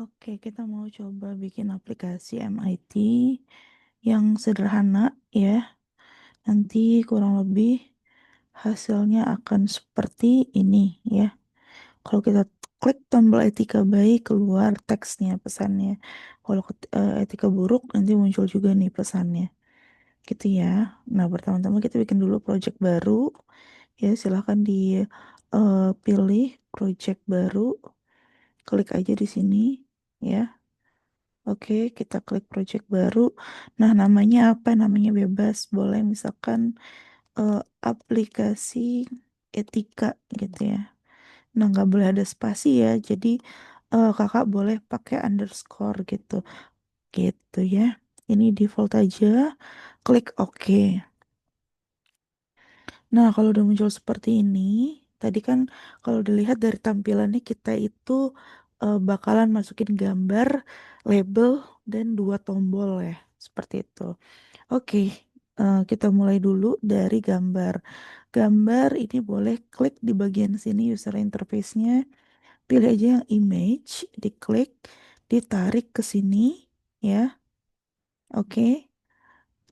Oke, kita mau coba bikin aplikasi MIT yang sederhana ya. Nanti kurang lebih hasilnya akan seperti ini ya. Kalau kita klik tombol etika baik, keluar teksnya, pesannya. Kalau etika buruk, nanti muncul juga nih pesannya. Gitu ya. Nah, pertama-tama kita bikin dulu project baru. Ya, silahkan dipilih project baru. Klik aja di sini ya. Oke, kita klik project baru. Nah, namanya apa? Namanya bebas. Boleh misalkan eh, aplikasi etika gitu ya. Nah, nggak boleh ada spasi ya. Jadi kakak boleh pakai underscore gitu. Gitu ya. Ini default aja. Klik OK. Nah, kalau udah muncul seperti ini, tadi kan kalau dilihat dari tampilannya kita itu bakalan masukin gambar, label, dan dua tombol ya. Seperti itu. Oke, kita mulai dulu dari gambar. Gambar ini boleh klik di bagian sini user interface-nya. Pilih aja yang image, diklik, ditarik ke sini, ya. Oke.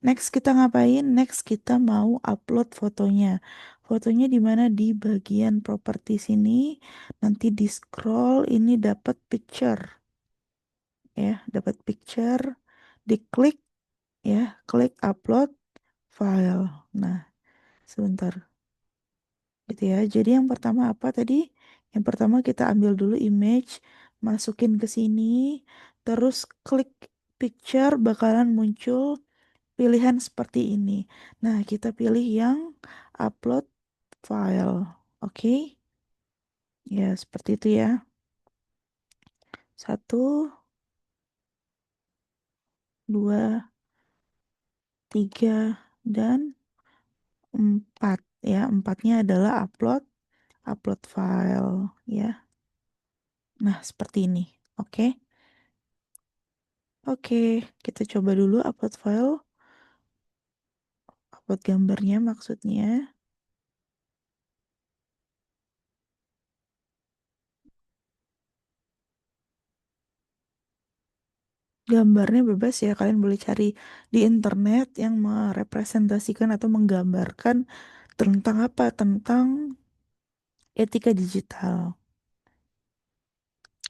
Next kita ngapain? Next kita mau upload fotonya. Fotonya di mana? Di bagian properti sini. Nanti di scroll ini dapat picture, ya. Dapat picture, diklik, ya. Klik upload file. Nah, sebentar. Gitu ya. Jadi yang pertama apa tadi? Yang pertama kita ambil dulu image, masukin ke sini, terus klik picture bakalan muncul pilihan seperti ini. Nah, kita pilih yang upload file. Oke? Ya, seperti itu ya. Satu, dua, tiga, dan empat. Ya, empatnya adalah upload, upload file. Ya, nah seperti ini. Oke? Oke, kita coba dulu upload file, upload gambarnya maksudnya. Gambarnya bebas ya, kalian boleh cari di internet yang merepresentasikan atau menggambarkan tentang apa? Tentang etika digital.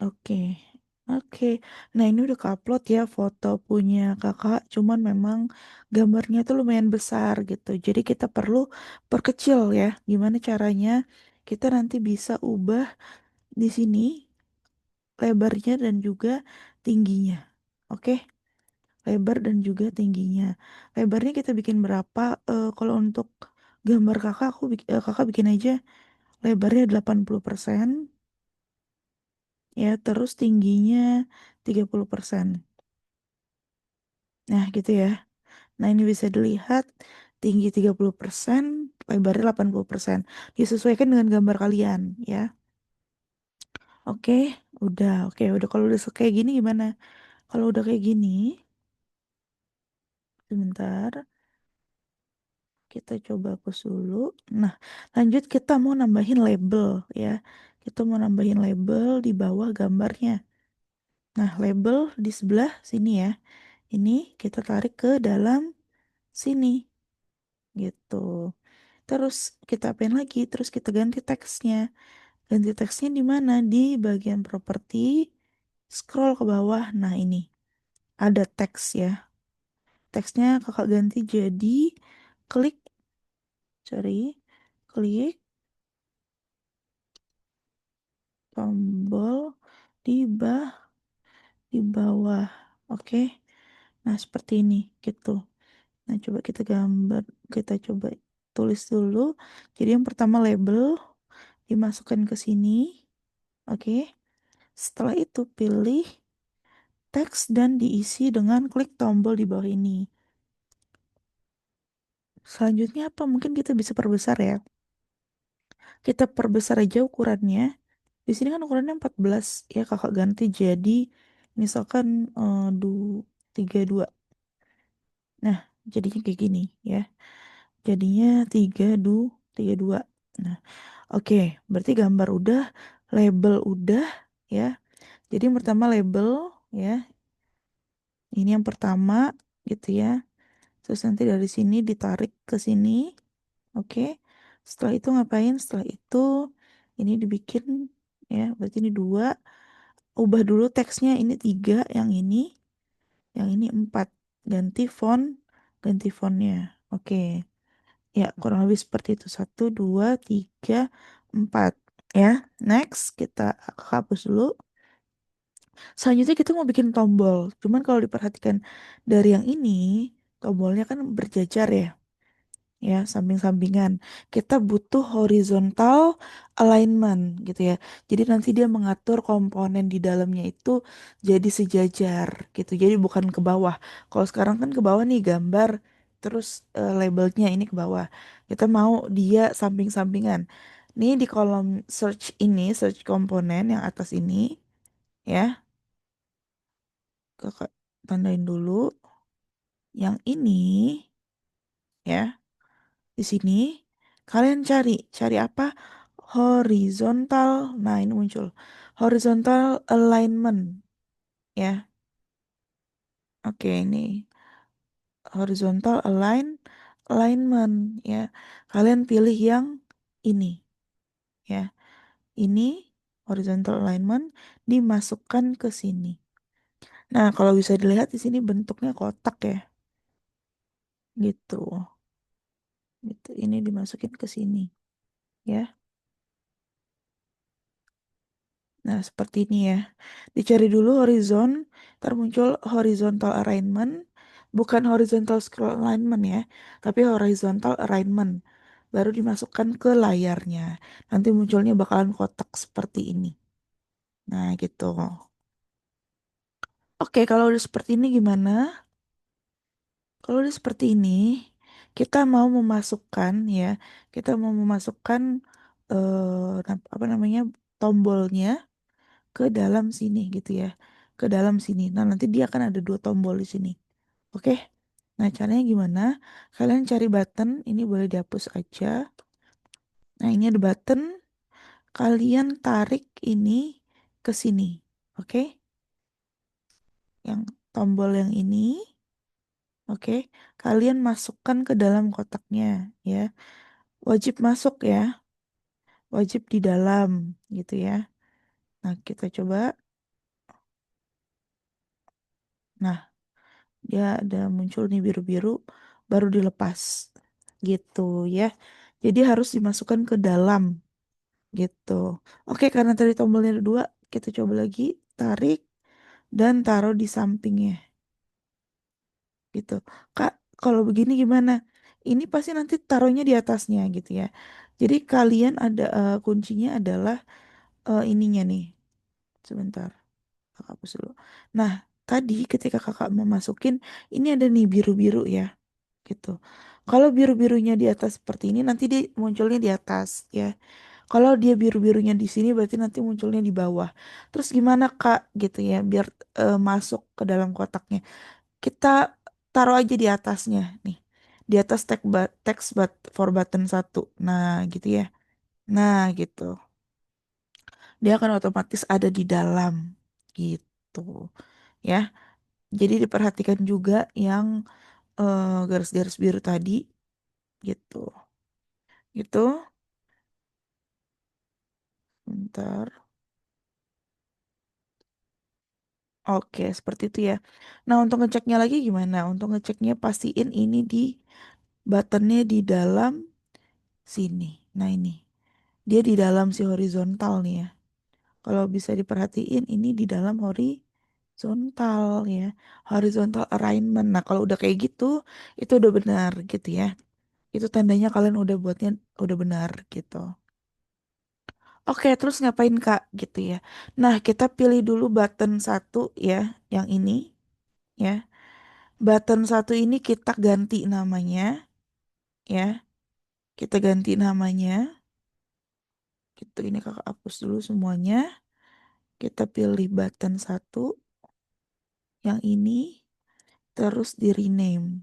Oke. Oke. Nah, ini udah ke-upload ya foto punya kakak, cuman memang gambarnya tuh lumayan besar gitu. Jadi kita perlu perkecil ya. Gimana caranya? Kita nanti bisa ubah di sini lebarnya dan juga tingginya. Oke, lebar dan juga tingginya. Lebarnya kita bikin berapa? Kalau untuk gambar kakak, kakak bikin aja lebarnya 80%, ya, terus tingginya 30%. Nah, gitu ya. Nah, ini bisa dilihat tinggi 30%, lebarnya 80%. Disesuaikan dengan gambar kalian, ya. Oke, udah. Oke, udah kalau udah kayak gini gimana? Kalau udah kayak gini, sebentar. Kita coba hapus dulu. Nah, lanjut kita mau nambahin label ya. Kita mau nambahin label di bawah gambarnya. Nah, label di sebelah sini ya. Ini kita tarik ke dalam sini gitu. Terus kita apain lagi? Terus kita ganti teksnya. Ganti teksnya di mana? Di bagian properti. Scroll ke bawah. Nah, ini ada teks ya. Teksnya kakak ganti jadi klik, sorry, klik tombol di di bawah. Oke. Nah, seperti ini gitu. Nah, coba kita gambar, kita coba tulis dulu. Jadi yang pertama label dimasukkan ke sini. Oke. Setelah itu pilih teks dan diisi dengan klik tombol di bawah ini. Selanjutnya apa? Mungkin kita bisa perbesar ya. Kita perbesar aja ukurannya. Di sini kan ukurannya 14 ya, kakak ganti jadi misalkan 32. Nah, jadinya kayak gini ya. Jadinya 32. Nah, oke, berarti gambar udah, label udah ya. Jadi yang pertama label ya. Ini yang pertama gitu ya. Terus nanti dari sini ditarik ke sini. Oke. Setelah itu ngapain? Setelah itu ini dibikin ya. Berarti ini dua. Ubah dulu teksnya. Ini tiga. Yang ini empat. Ganti font. Ganti fontnya. Oke. Ya, kurang lebih seperti itu. Satu, dua, tiga, empat. Ya, next kita hapus dulu. Selanjutnya kita mau bikin tombol. Cuman kalau diperhatikan dari yang ini, tombolnya kan berjajar ya. Ya, samping-sampingan. Kita butuh horizontal alignment gitu ya. Jadi nanti dia mengatur komponen di dalamnya itu jadi sejajar gitu. Jadi bukan ke bawah. Kalau sekarang kan ke bawah nih gambar, terus labelnya ini ke bawah. Kita mau dia samping-sampingan. Nih di kolom search ini, search komponen yang atas ini ya. Kakak tandain dulu. Yang ini ya. Di sini kalian cari apa? Horizontal. Nah, ini muncul. Horizontal alignment ya. Oke, ini horizontal alignment ya. Kalian pilih yang ini ya. Ini horizontal alignment dimasukkan ke sini. Nah, kalau bisa dilihat di sini bentuknya kotak ya. Gitu. Gitu. Ini dimasukin ke sini ya. Nah, seperti ini ya. Dicari dulu horizon, ntar muncul horizontal alignment, bukan horizontal scroll alignment ya, tapi horizontal alignment. Baru dimasukkan ke layarnya. Nanti munculnya bakalan kotak seperti ini. Nah, gitu. Oke, kalau udah seperti ini gimana? Kalau udah seperti ini, kita mau memasukkan ya, kita mau memasukkan apa namanya tombolnya ke dalam sini gitu ya. Ke dalam sini. Nah, nanti dia akan ada dua tombol di sini. Oke. Nah, caranya gimana? Kalian cari button, ini boleh dihapus aja. Nah, ini ada button, kalian tarik ini ke sini. Oke? Yang tombol yang ini, oke. Kalian masukkan ke dalam kotaknya ya. Wajib masuk ya. Wajib di dalam gitu ya. Nah, kita coba. Nah, dia ada muncul nih biru-biru baru dilepas gitu ya. Jadi harus dimasukkan ke dalam gitu. Oke, karena tadi tombolnya ada dua, kita coba lagi tarik dan taruh di sampingnya gitu. Kak, kalau begini gimana? Ini pasti nanti taruhnya di atasnya gitu ya. Jadi kalian ada kuncinya adalah ininya nih. Sebentar, kakak hapus dulu. Nah, tadi ketika kakak mau masukin, ini ada nih biru-biru ya. Gitu. Kalau biru-birunya di atas seperti ini nanti dia munculnya di atas ya. Kalau dia biru-birunya di sini berarti nanti munculnya di bawah. Terus gimana Kak gitu ya biar masuk ke dalam kotaknya. Kita taruh aja di atasnya nih. Di atas for button satu. Nah, gitu ya. Nah, gitu. Dia akan otomatis ada di dalam gitu ya. Jadi diperhatikan juga yang garis-garis biru tadi gitu. Gitu. Bentar. Oke, seperti itu ya. Nah, untuk ngeceknya lagi gimana? Untuk ngeceknya pastiin ini di buttonnya di dalam sini. Nah, ini. Dia di dalam si horizontal nih ya. Kalau bisa diperhatiin ini di dalam horizontal ya. Horizontal alignment. Nah, kalau udah kayak gitu, itu udah benar gitu ya. Itu tandanya kalian udah buatnya udah benar gitu. Oke, terus ngapain Kak gitu ya. Nah, kita pilih dulu button satu ya, yang ini ya. Button satu ini kita ganti namanya ya. Kita ganti namanya. Gitu, ini kakak hapus dulu semuanya. Kita pilih button satu yang ini. Terus di rename.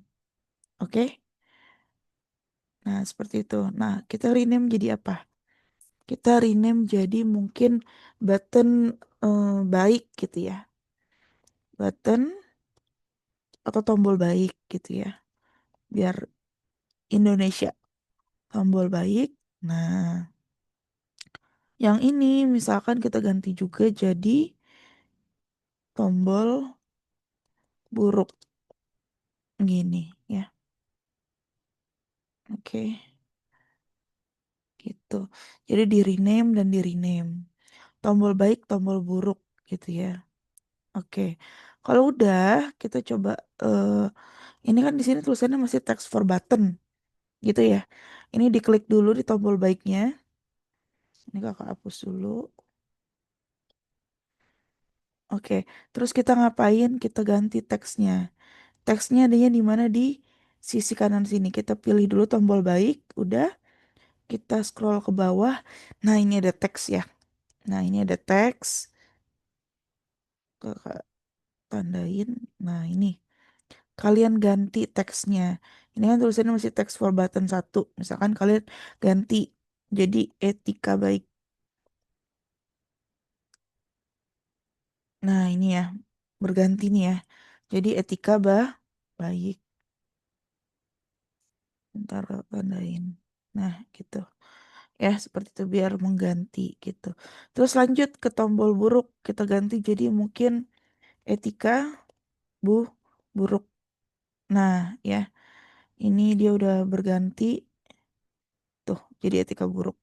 Oke. Nah seperti itu. Nah kita rename jadi apa? Kita rename jadi mungkin button baik gitu ya. Button atau tombol baik gitu ya. Biar Indonesia tombol baik. Nah, yang ini misalkan kita ganti juga jadi tombol buruk gini ya. Oke, gitu. Jadi di rename dan di rename. Tombol baik, tombol buruk gitu ya. Oke. Kalau udah kita coba eh ini kan di sini tulisannya masih text for button gitu ya. Ini diklik dulu di tombol baiknya. Ini kakak hapus dulu. Oke. Terus kita ngapain? Kita ganti teksnya. Teksnya adanya di mana? Di sisi kanan sini. Kita pilih dulu tombol baik. Udah. Kita scroll ke bawah. Nah, ini ada teks ya. Nah, ini ada teks. Kakak tandain. Nah, ini. Kalian ganti teksnya. Ini kan tulisannya masih teks for button satu. Misalkan kalian ganti jadi etika baik. Nah, ini ya. Berganti nih ya. Jadi etika baik. Ntar kakak tandain. Nah, gitu. Ya, seperti itu biar mengganti gitu. Terus lanjut ke tombol buruk. Kita ganti jadi mungkin etika bu buruk. Nah, ya. Ini dia udah berganti tuh jadi etika buruk.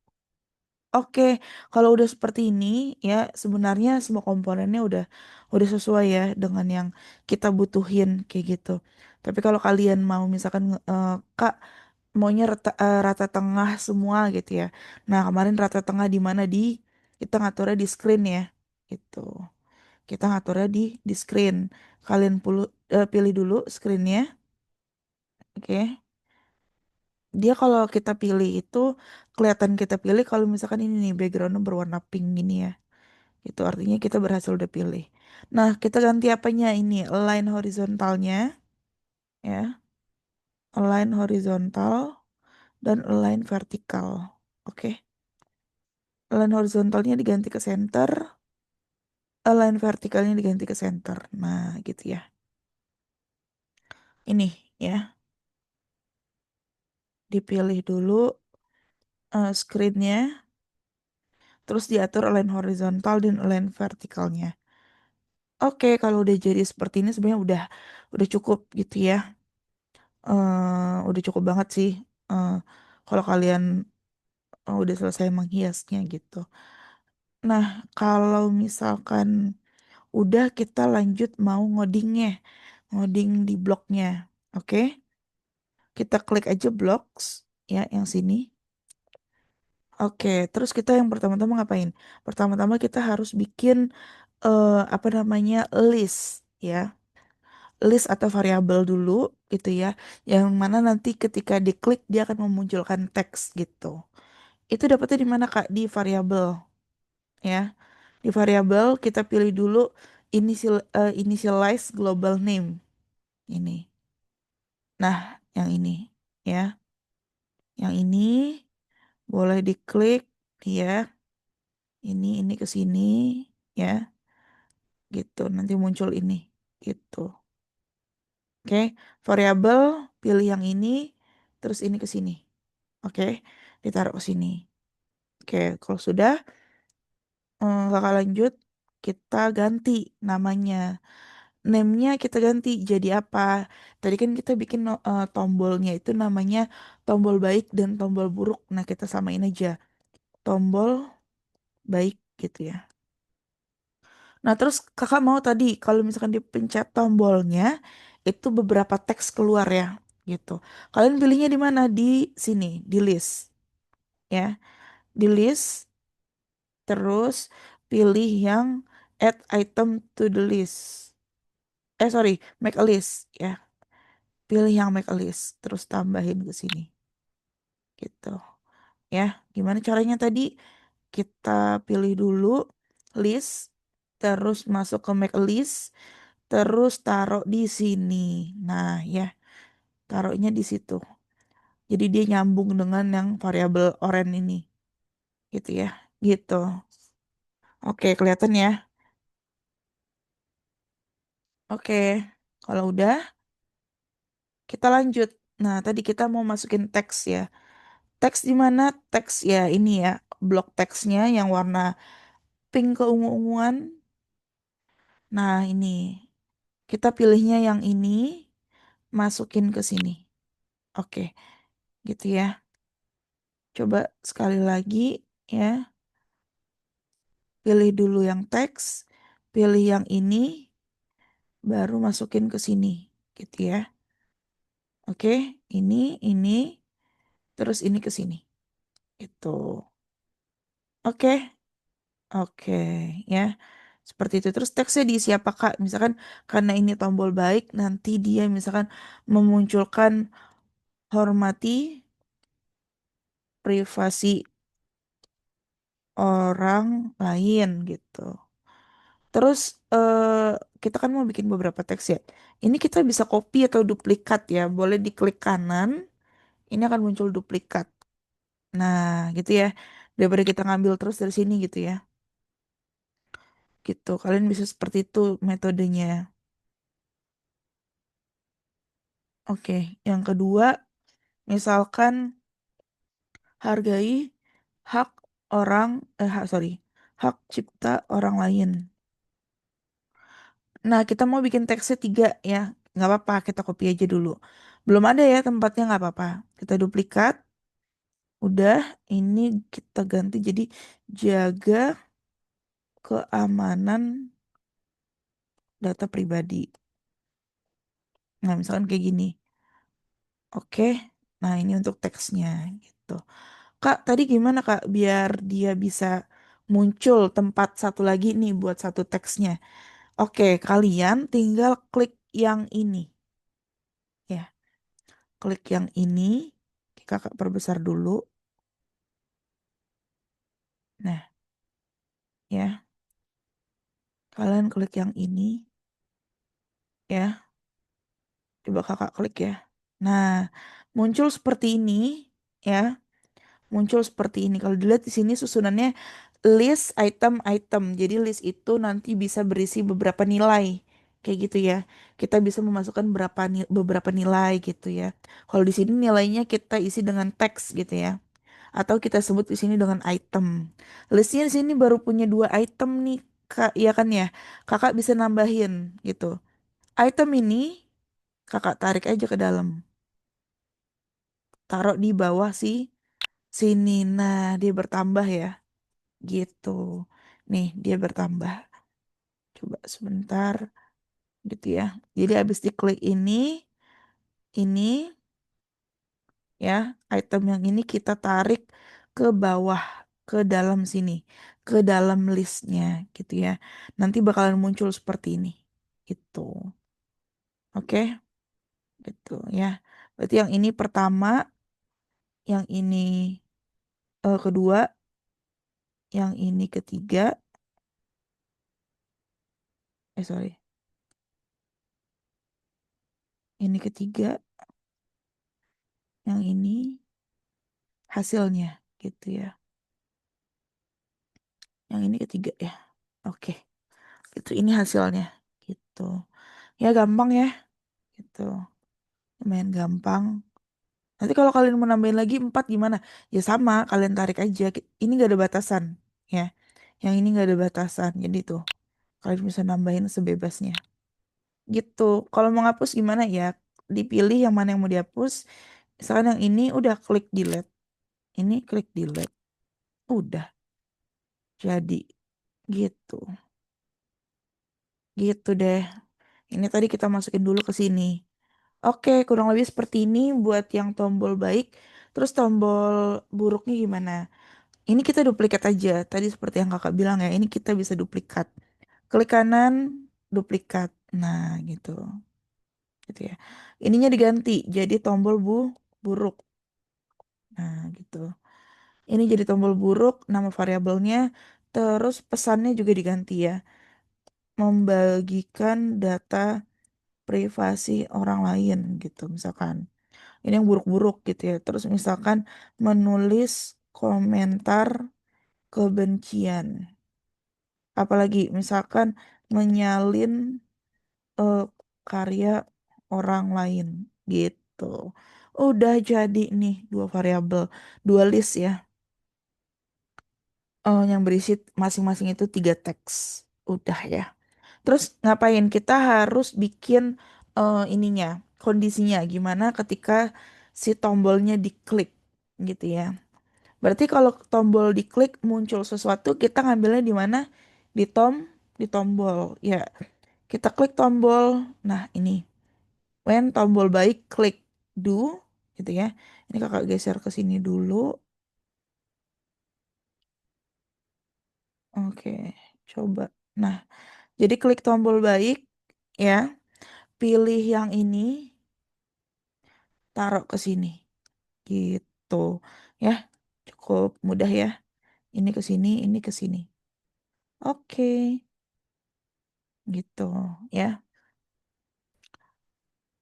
Oke, kalau udah seperti ini ya sebenarnya semua komponennya udah sesuai ya dengan yang kita butuhin kayak gitu. Tapi kalau kalian mau misalkan Kak maunya rata tengah semua gitu ya. Nah, kemarin rata tengah di mana kita ngaturnya di screen ya. Gitu. Kita ngaturnya di screen. Kalian pilih dulu screennya. Oke. Dia kalau kita pilih itu kelihatan kita pilih kalau misalkan ini nih backgroundnya berwarna pink gini ya. Itu artinya kita berhasil udah pilih. Nah, kita ganti apanya ini? Align horizontalnya ya. Align horizontal dan align vertikal. Oke. Align horizontalnya diganti ke center, align vertikalnya diganti ke center. Nah, gitu ya. Ini ya, dipilih dulu screennya, terus diatur align horizontal dan align vertikalnya. Oke, kalau udah jadi seperti ini sebenarnya udah cukup gitu ya. Udah cukup banget sih. Eh, kalau kalian udah selesai menghiasnya gitu. Nah, kalau misalkan udah kita lanjut mau ngodingnya, ngoding di bloknya. Oke, kita klik aja blocks ya yang sini. Oke, terus kita yang pertama-tama ngapain? Pertama-tama kita harus bikin apa namanya list ya. List atau variabel dulu gitu ya. Yang mana nanti ketika diklik dia akan memunculkan teks gitu. Itu dapetnya di mana Kak? Di variabel ya. Di variabel kita pilih dulu initialize global name ini. Nah, yang ini ya. Yang ini boleh diklik ya. Ini ke sini ya. Gitu. Nanti muncul ini gitu. Oke, variabel pilih yang ini terus ini ke sini. Oke, ditaruh ke sini. Oke, kalau sudah kakak lanjut kita ganti namanya. Name-nya kita ganti jadi apa? Tadi kan kita bikin tombolnya itu namanya tombol baik dan tombol buruk. Nah, kita samain aja. Tombol baik gitu ya. Nah, terus kakak mau tadi kalau misalkan dipencet tombolnya itu beberapa teks keluar ya gitu. Kalian pilihnya di mana? Di sini, di list ya. Di list terus pilih yang add item to the list. Sorry, make a list ya. Pilih yang make a list terus tambahin ke sini gitu ya. Gimana caranya tadi? Kita pilih dulu list terus masuk ke make a list terus taruh di sini. Nah, ya, taruhnya di situ. Jadi dia nyambung dengan yang variabel oren ini gitu ya. Gitu. Oke, kelihatan ya. Oke, kalau udah kita lanjut. Nah, tadi kita mau masukin teks ya. Teks di mana? Teks ya ini ya, blok teksnya yang warna pink keungu-unguan. Nah, ini kita pilihnya yang ini, masukin ke sini. Oke, gitu ya. Coba sekali lagi ya. Pilih dulu yang teks, pilih yang ini, baru masukin ke sini, gitu ya. Oke, ini, terus ini ke sini. Itu. Oke, oke, ya. Seperti itu. Terus teksnya diisi apa, Kak? Misalkan karena ini tombol baik, nanti dia misalkan memunculkan hormati privasi orang lain gitu. Terus kita kan mau bikin beberapa teks ya. Ini kita bisa copy atau duplikat ya. Boleh diklik kanan, ini akan muncul duplikat. Nah, gitu ya. Daripada kita ngambil terus dari sini gitu ya. Gitu. Kalian bisa seperti itu metodenya. Oke, yang kedua, misalkan hargai hak orang, sorry, hak cipta orang lain. Nah, kita mau bikin teksnya tiga ya. Nggak apa-apa, kita copy aja dulu. Belum ada ya tempatnya, nggak apa-apa. Kita duplikat. Udah, ini kita ganti jadi jaga keamanan data pribadi. Nah, misalkan kayak gini. Oke. Nah, ini untuk teksnya gitu. Kak, tadi gimana Kak biar dia bisa muncul tempat satu lagi nih buat satu teksnya? Oke, kalian tinggal klik yang ini ya. Klik yang ini. Kakak perbesar dulu. Nah, ya. Kalian klik yang ini ya. Coba kakak klik ya. Nah, muncul seperti ini ya. Muncul seperti ini. Kalau dilihat di sini susunannya list item-item. Jadi list itu nanti bisa berisi beberapa nilai. Kayak gitu ya. Kita bisa memasukkan beberapa nilai gitu ya. Kalau di sini nilainya kita isi dengan teks gitu ya. Atau kita sebut di sini dengan item. Listnya di sini baru punya dua item nih, Kak. Iya kan ya? Kakak bisa nambahin gitu. Item ini kakak tarik aja ke dalam. Taruh di bawah sini. Nah, dia bertambah ya. Gitu. Nih, dia bertambah. Coba sebentar gitu ya. Jadi habis diklik ini ya, item yang ini kita tarik ke bawah, ke dalam sini, ke dalam listnya gitu ya. Nanti bakalan muncul seperti ini. Gitu. Oke, gitu ya. Berarti yang ini pertama, yang ini kedua, yang ini ketiga. Sorry. Ini ketiga, yang ini hasilnya gitu ya. Yang ini ketiga ya. Oke, itu ini hasilnya gitu. Ya gampang ya, gitu. Lumayan gampang. Nanti kalau kalian mau nambahin lagi 4 gimana? Ya sama, kalian tarik aja. Ini gak ada batasan ya. Yang ini gak ada batasan. Jadi tuh, kalian bisa nambahin sebebasnya. Gitu. Kalau mau ngapus gimana ya? Dipilih yang mana yang mau dihapus. Misalkan yang ini udah klik delete. Ini klik delete. Udah jadi gitu. Gitu deh. Ini tadi kita masukin dulu ke sini. Oke, kurang lebih seperti ini buat yang tombol baik. Terus tombol buruknya gimana? Ini kita duplikat aja. Tadi seperti yang kakak bilang ya, ini kita bisa duplikat. Klik kanan, duplikat. Nah, gitu. Gitu ya. Ininya diganti jadi tombol buruk. Nah, gitu. Ini jadi tombol buruk, nama variabelnya. Terus pesannya juga diganti ya. Membagikan data privasi orang lain gitu misalkan. Ini yang buruk-buruk gitu ya. Terus misalkan menulis komentar kebencian. Apalagi misalkan menyalin eh, karya orang lain gitu. Udah jadi nih dua variabel, dua list ya. Yang berisi masing-masing itu tiga teks. Udah ya. Terus ngapain? Kita harus bikin ininya, kondisinya gimana ketika si tombolnya diklik gitu ya. Berarti kalau tombol diklik muncul sesuatu, kita ngambilnya di mana? Di di tombol. Ya, kita klik tombol. Nah, ini. When tombol baik klik do gitu ya. Ini kakak geser ke sini dulu. Oke, coba. Nah, jadi klik tombol baik ya. Pilih yang ini, taruh ke sini. Gitu. Ya, cukup mudah ya. Ini ke sini, ini ke sini. Oke, gitu ya.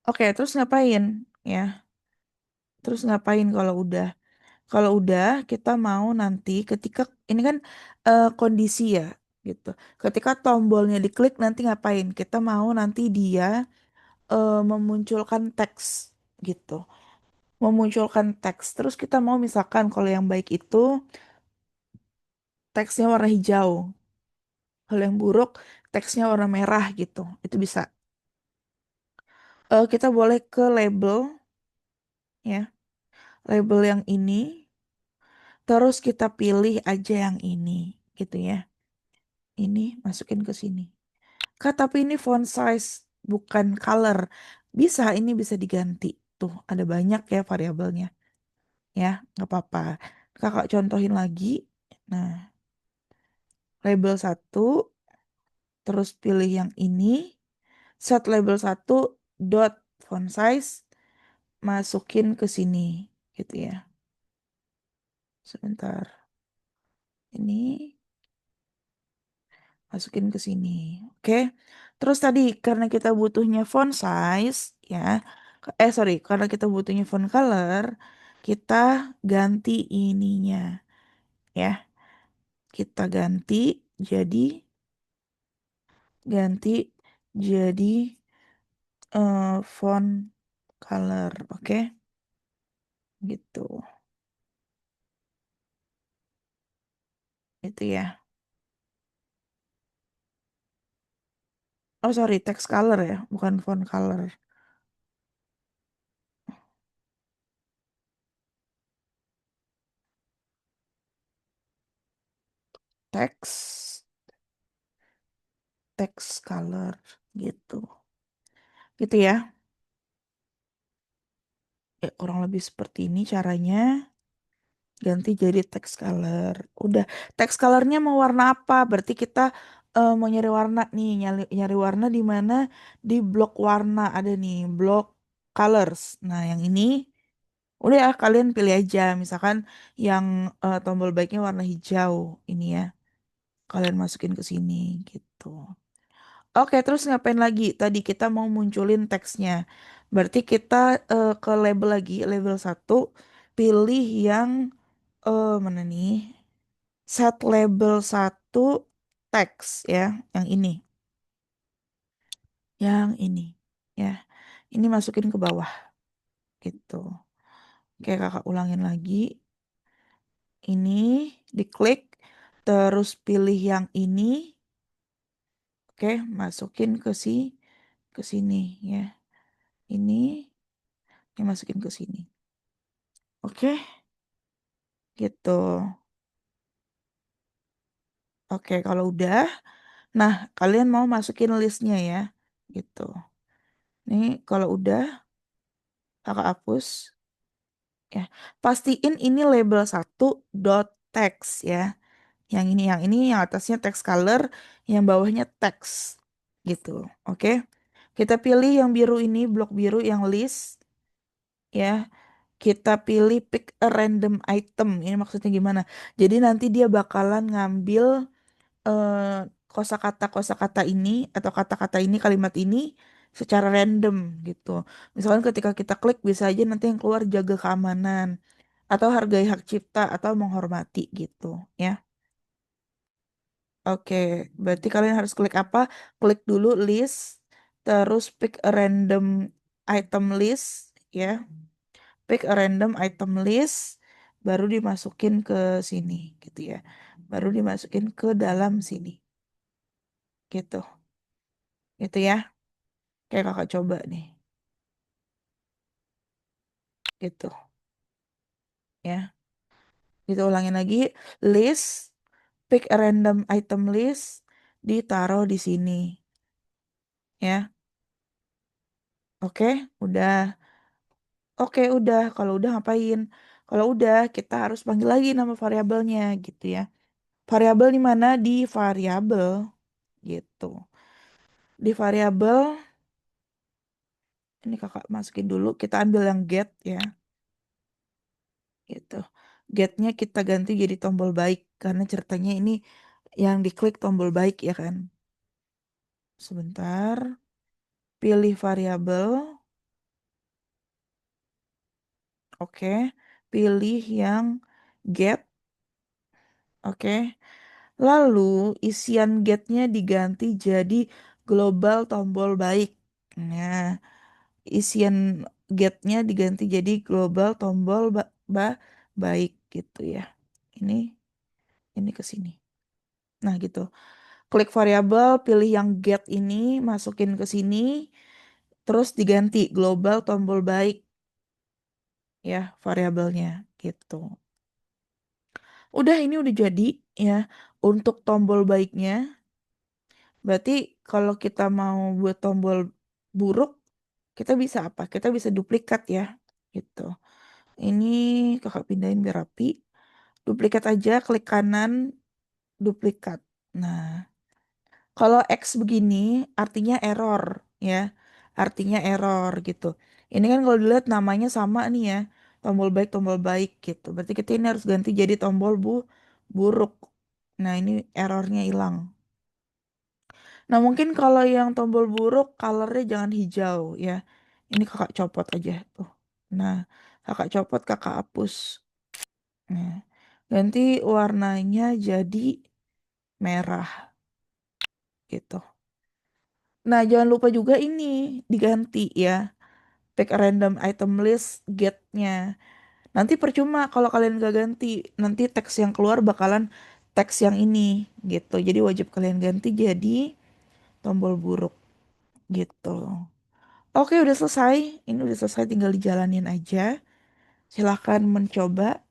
Oke, terus ngapain ya? Terus ngapain kalau udah? Kalau udah, kita mau nanti ketika ini kan kondisi ya, gitu. Ketika tombolnya diklik nanti ngapain? Kita mau nanti dia memunculkan teks, gitu. Memunculkan teks. Terus kita mau misalkan kalau yang baik itu teksnya warna hijau. Kalau yang buruk teksnya warna merah gitu. Itu bisa. Kita boleh ke label ya. Label yang ini. Terus kita pilih aja yang ini gitu ya. Ini masukin ke sini. Kak, tapi ini font size bukan color. Bisa, ini bisa diganti. Tuh, ada banyak ya variabelnya. Ya, nggak apa-apa. Kakak contohin lagi. Nah, label satu, terus pilih yang ini. Set label satu, dot font size, masukin ke sini. Gitu ya. Sebentar. Ini masukin ke sini. Oke. Terus tadi karena kita butuhnya font size ya. Sorry, karena kita butuhnya font color, kita ganti ininya ya. Kita ganti jadi font color, oke? Gitu. Itu ya. Oh, sorry, text color ya, bukan font color. Text text color gitu. Gitu ya. Kurang lebih seperti ini caranya. Ganti jadi text color. Udah, text colornya mau warna apa? Berarti kita mau nyari warna nih, nyari warna di mana? Di blok warna ada nih, blok colors. Nah, yang ini udah ya kalian pilih aja. Misalkan yang tombol baiknya warna hijau ini ya. Kalian masukin ke sini gitu. Oke, terus ngapain lagi? Tadi kita mau munculin teksnya. Berarti kita ke label lagi, label satu, pilih yang mana nih? Set label satu teks ya, yang ini. Yang ini ya. Ini masukin ke bawah gitu. Oke, kakak ulangin lagi. Ini diklik, terus pilih yang ini. Oke, masukin ke sini ya. Ini dimasukin ke sini. Oke, gitu. Oke, kalau udah, nah kalian mau masukin listnya ya, gitu. Nih, kalau udah, kakak hapus. Ya, pastiin ini label satu dot text ya. Yang atasnya text color, yang bawahnya text gitu. Oke. Kita pilih yang biru ini, blok biru yang list ya. Kita pilih pick a random item. Ini maksudnya gimana? Jadi nanti dia bakalan ngambil eh, kosakata-kosakata ini atau kata-kata ini, kalimat ini secara random gitu. Misalkan ketika kita klik bisa aja nanti yang keluar jaga keamanan atau hargai hak cipta atau menghormati gitu ya. Oke, berarti kalian harus klik apa? Klik dulu list, terus pick a random item list, ya. Pick a random item list, baru dimasukin ke sini, gitu ya. Baru dimasukin ke dalam sini, gitu. Gitu ya. Kayak kakak coba nih, gitu ya. Gitu ulangin lagi, list, pick a random item list, ditaruh di sini, ya. Oke, udah. Oke, udah. Kalau udah ngapain? Kalau udah, kita harus panggil lagi nama variabelnya gitu ya. Variabel di mana? Di variabel gitu. Di variabel, ini kakak masukin dulu. Kita ambil yang get ya, gitu. Getnya kita ganti jadi tombol baik karena ceritanya ini yang diklik tombol baik ya kan. Sebentar, pilih variabel. Oke, pilih yang get. Oke. Lalu isian getnya diganti jadi global tombol baik. Nah, isian getnya diganti jadi global tombol baik gitu ya. Ini ke sini. Nah, gitu. Klik variabel, pilih yang get ini, masukin ke sini, terus diganti global tombol baik ya variabelnya gitu. Udah ini udah jadi ya untuk tombol baiknya. Berarti kalau kita mau buat tombol buruk, kita bisa apa? Kita bisa duplikat ya, gitu. Ini kakak pindahin biar rapi. Duplikat aja, klik kanan, duplikat. Nah, kalau X begini, artinya error ya. Artinya error gitu. Ini kan kalau dilihat namanya sama nih ya. Tombol baik gitu. Berarti kita ini harus ganti jadi tombol buruk. Nah, ini errornya hilang. Nah, mungkin kalau yang tombol buruk, colornya jangan hijau ya. Ini kakak copot aja tuh. Nah, kakak copot, kakak hapus. Nah, ganti warnanya jadi merah gitu. Nah, jangan lupa juga ini diganti ya. Pick a random item list get-nya. Nanti percuma kalau kalian gak ganti. Nanti teks yang keluar bakalan teks yang ini gitu. Jadi wajib kalian ganti jadi tombol buruk gitu. Oke, udah selesai. Ini udah selesai, tinggal dijalanin aja. Silahkan mencoba.